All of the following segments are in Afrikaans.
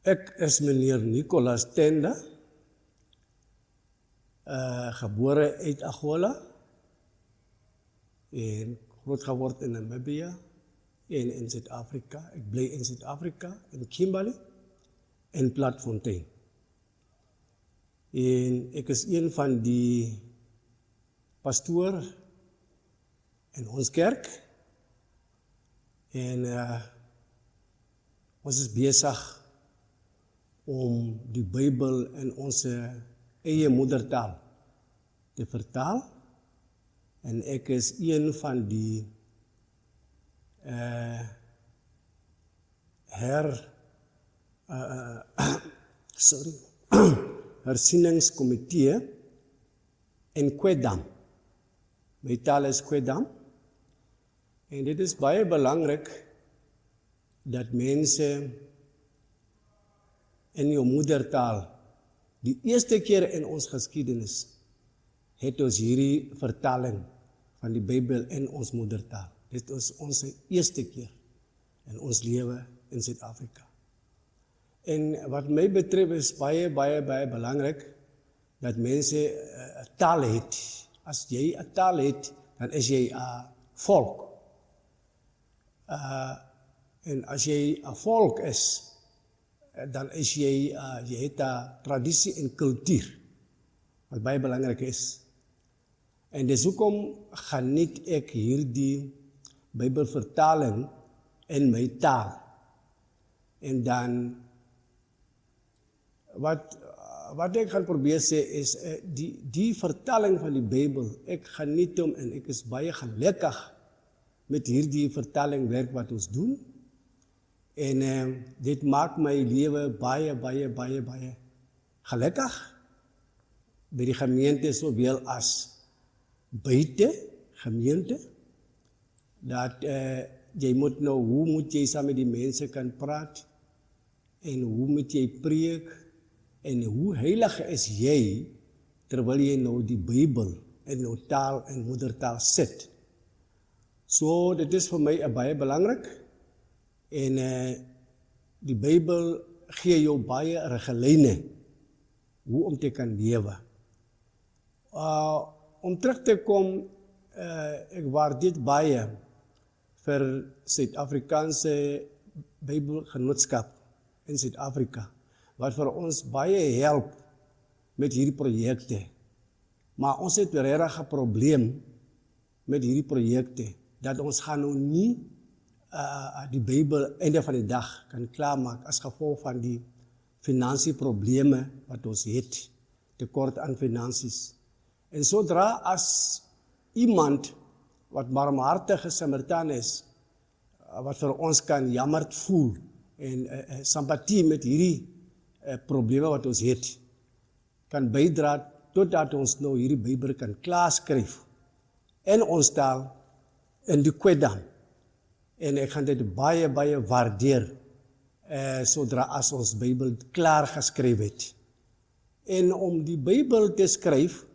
Ek is meneer Nicholas Tenda, gebore uit Angola en groot geword in Namibia en in Suid-Afrika. Ek bly in Suid-Afrika, in Kimberley en Platfontein. En ek is een van die pastoor in ons kerk en ons is besig om die Bybel in ons eie moedertaal te vertaal. En ek is een van die hersieningskomitee in Kwedam. My taal is Kwedam. En dit is baie belangrik dat mense in jou moedertaal, die eerste keer in ons geskiedenis, het ons hierdie vertaling van die Bybel in ons moedertaal. Dit is ons eerste keer in ons lewe in Suid-Afrika. En wat my betref is baie belangrik dat mense 'n taal het. As jy 'n taal het, dan is jy 'n volk. En as jy 'n volk is, dan is jy het 'n tradisie en kultuur, wat baie belangrik is. En dis hoekom geniet ek hierdie Bybelvertaling in my taal. En dan, wat ek gaan probeer sê is, die vertaling van die Bybel, ek geniet hom en ek is baie gelukkig met hierdie vertaling werk wat ons doen. En dit maak my lewe baie gelukkig by die gemeente sowel as buite gemeente, dat jy moet nou, hoe moet jy saam met die mense kan praat, en hoe moet jy preek, en hoe heilig is jy, terwyl jy nou die Bybel in jou taal en moedertaal sit. So, dit is vir my baie belangrik, en die Bybel gee jou baie riglyne hoe om te kan lewe. Om terug te kom, ek waardeer baie vir Suid-Afrikaanse Bybelgenootskap in Suid-Afrika, wat vir ons baie help met hierdie projekte. Maar ons het regtig 'n probleem met hierdie projekte, dat ons gaan nou nie die Bybel einde van die dag kan klaarmaak as gevolg van die finansieprobleme wat ons het, tekort aan finansies. En sodra as iemand wat barmhartige Samaritaan is, wat vir ons kan jammerd voel en simpatie met hierdie probleme wat ons het, kan bydra totdat ons nou hierdie Bybel kan klaarskryf in ons taal, in die Kwedam. En ek gaan dit baie waardeer, sodra as ons Bybel klaar geskryf het. En om die Bybel te skryf,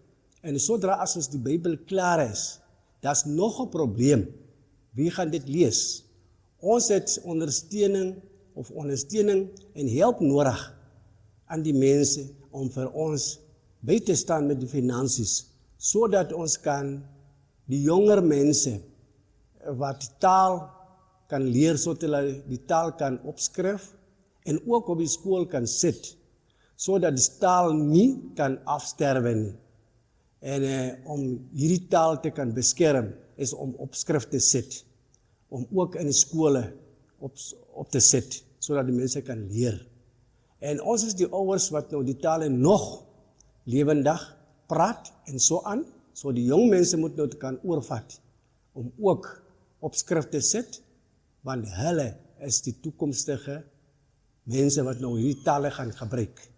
en sodra as ons die Bybel klaar is, daar's nog 'n probleem. Wie gaan dit lees? Ons het ondersteuning en help nodig aan die mense om vir ons by te staan met die finansies, sodat ons kan die jonger mense wat die taal kan leer, sodat hulle die taal kan opskryf en ook op die skool kan sit, sodat die taal nie kan afsterwe nie. En om hierdie taal te kan beskerm, is om opskrif te sit, om ook in die skole op te sit, sodat die mense kan leer. En ons is die ouers wat nou die tale nog lewendig praat en so aan, so die jong mense moet nou kan oorvat, om ook opskrif te sit, want hulle is die toekomstige mense wat nou hierdie tale gaan gebruik.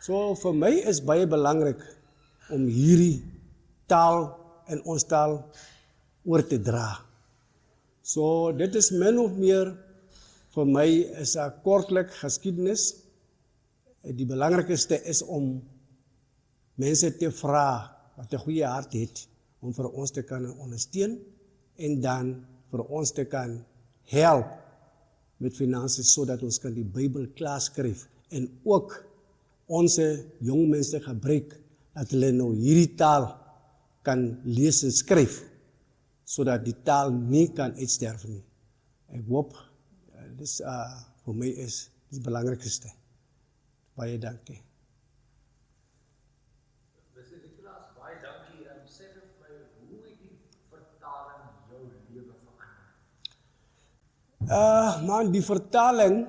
So vir my is baie belangrik om hierdie taal en ons taal oor te dra. So dit is min of meer vir my is 'n kortlik geskiedenis. Die belangrikste is om mense te vra wat 'n goeie hart het om vir ons te kan ondersteun en dan vir ons te kan help met finansies sodat ons kan die Bybel klaarskryf en ook ons jong mense gebruik, dat hulle nou hierdie taal kan lees en skryf, sodat die taal nie kan uitsterf nie. Ek hoop, dis vir my is die belangrikste. Baie dankie. Meneer Nicolas, baie dankie. Sê vir my, hoe het die vertaling jou lewe verander? Man, die vertaling,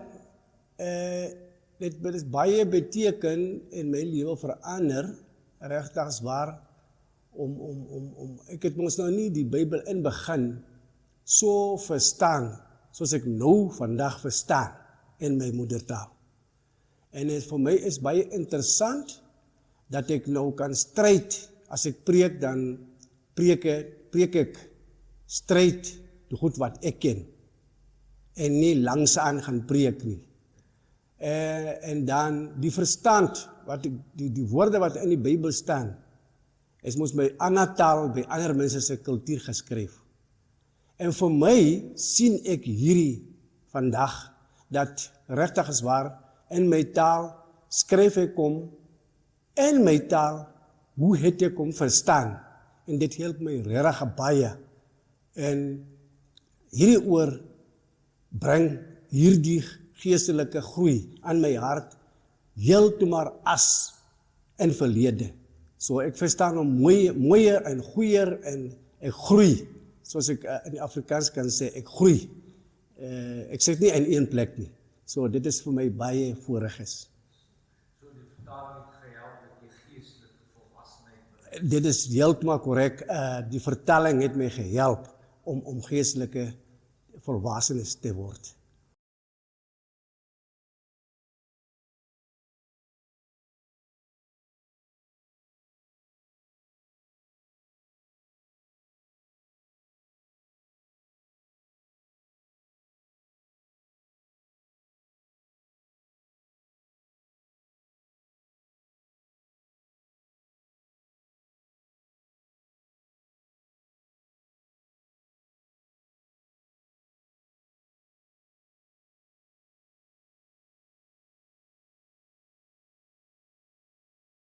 dit is baie beteken in my lewe verander, regtig waar, ek het mos nou nie die Bybel in begin so verstaan, soos ek nou vandag verstaan in my moedertaal. En het vir my is baie interessant, dat ek nou kan stryd, as ek preek, dan preek ek stryd die goed wat ek ken, en nie langsaan gaan preek nie. En dan die verstand, die woorde wat in die Bybel staan, is mos by ander taal, by ander mense se kultuur geskryf. En vir my sien ek hierdie vandag, dat regtig is waar, in my taal skryf ek om, in my taal, hoe het ek om verstaan, en dit help my regtig baie. En hierdie oor bring hierdie geestelike groei aan my hart, heeltemal as in verlede. So ek verstaan hom mooier en goeier en ek groei, soos ek in die Afrikaans kan sê, ek groei. Ek sit nie in een plek nie. So dit is vir my baie voorreg is. So die vertaling het gehelp dat jy geestelike volwassenheid bereik. Dit is heeltemal korrek. Die vertaling het my gehelp om geestelike volwassenes te word.